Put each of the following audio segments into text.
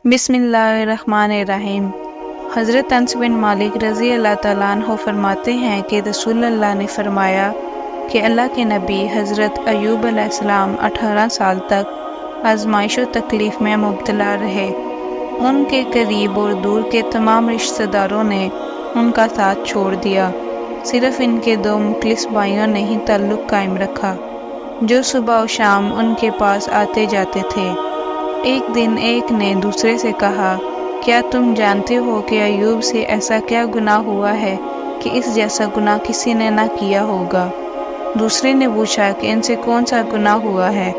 بسم اللہ الرحمن الرحیم۔ حضرت انس بن مالک رضی اللہ تعالیٰ عنہ فرماتے ہیں کہ رسول اللہ نے فرمایا کہ اللہ کے نبی حضرت ایوب علیہ السلام 18 سال تک آزمائش و تکلیف میں مبتلا رہے۔ ان کے قریب اور دور کے تمام رشتہ داروں نے ان کا ساتھ چھوڑ دیا، صرف ان کے 2 مخلص بھائیوں نے ہی تعلق قائم رکھا، جو صبح و شام ان کے پاس آتے جاتے تھے۔ ایک دن ایک نے دوسرے سے کہا، کیا تم جانتے ہو کہ ایوب سے ایسا کیا گناہ ہوا ہے کہ اس جیسا گناہ کسی نے نہ کیا ہوگا؟ دوسرے نے پوچھا کہ ان سے کون سا گناہ ہوا ہے؟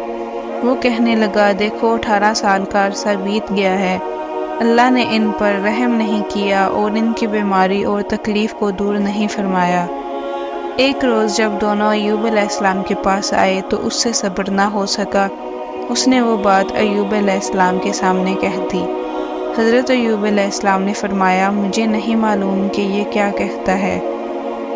وہ کہنے لگا، دیکھو 18 سال کا عرصہ بیت گیا ہے، اللہ نے ان پر رحم نہیں کیا اور ان کی بیماری اور تکلیف کو دور نہیں فرمایا۔ ایک روز جب دونوں ایوب علیہ السلام کے پاس آئے تو اس سے صبر نہ ہو سکا، اس نے وہ بات ایوب علیہ السلام کے سامنے کہہ دی۔ حضرت ایوب علیہ السلام نے فرمایا، مجھے نہیں معلوم کہ یہ کیا کہتا ہے،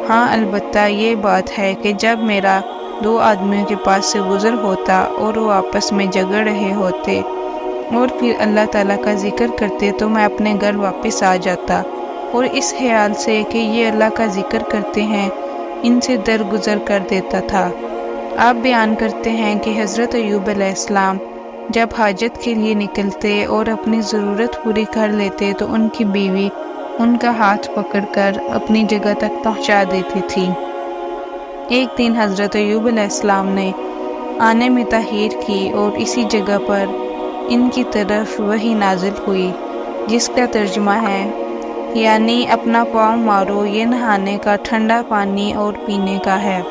ہاں البتہ یہ بات ہے کہ جب میرا 2 آدمیوں کے پاس سے گزر ہوتا اور وہ آپس میں جھگڑ رہے ہوتے اور پھر اللہ تعالیٰ کا ذکر کرتے تو میں اپنے گھر واپس آ جاتا، اور اس خیال سے کہ یہ اللہ کا ذکر کرتے ہیں ان سے درگزر کر دیتا تھا۔ آپ بیان کرتے ہیں کہ حضرت ایوب علیہ السلام جب حاجت کے لیے نکلتے اور اپنی ضرورت پوری کر لیتے تو ان کی بیوی ان کا ہاتھ پکڑ کر اپنی جگہ تک پہنچا دیتی تھی۔ ایک دن حضرت ایوب علیہ السلام نے آنے میں تاخیر کی اور اسی جگہ پر ان کی طرف وحی نازل ہوئی، جس کا ترجمہ ہے، یعنی اپنا پاؤں مارو، یہ نہانے کا ٹھنڈا پانی اور پینے کا ہے۔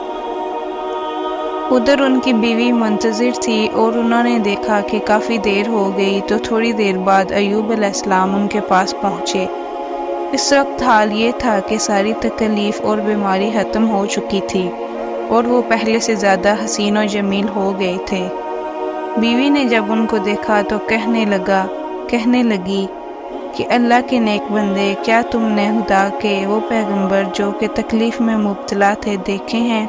ادھر ان کی بیوی منتظر تھی اور انہوں نے دیکھا کہ کافی دیر ہو گئی تو تھوڑی دیر بعد ایوب علیہ السلام ان کے پاس پہنچے۔ اس وقت حال یہ تھا کہ ساری تکلیف اور بیماری ختم ہو چکی تھی اور وہ پہلے سے زیادہ حسین و جمیل ہو گئے تھے۔ بیوی نے جب ان کو دیکھا تو کہنے لگی کہ اللہ کے نیک بندے، کیا تم نے خدا کے وہ پیغمبر جو کہ تکلیف میں مبتلا تھے دیکھے ہیں؟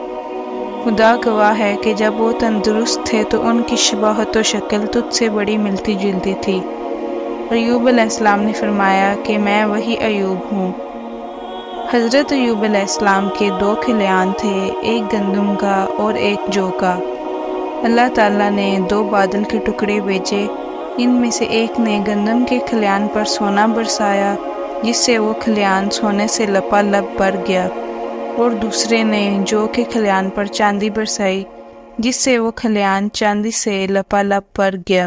خدا گواہ ہے کہ جب وہ تندرست تھے تو ان کی شباہت و شکل تجھ سے بڑی ملتی جلتی تھی۔ ایوب علیہ السلام نے فرمایا کہ میں وہی ایوب ہوں۔ حضرت ایوب علیہ السلام کے 2 کھلیان تھے، ایک گندم کا اور ایک جو کا۔ اللہ تعالیٰ نے 2 بادل کے ٹکڑے بھیجے، ان میں سے ایک نے گندم کے کھلیان پر سونا برسایا جس سے وہ کھلیان سونے سے لپالپ بھر گیا، اور دوسرے نے جو کے کھلیان پر چاندی برسائی جس سے وہ کھلیان چاندی سے لپالپ بھر گیا۔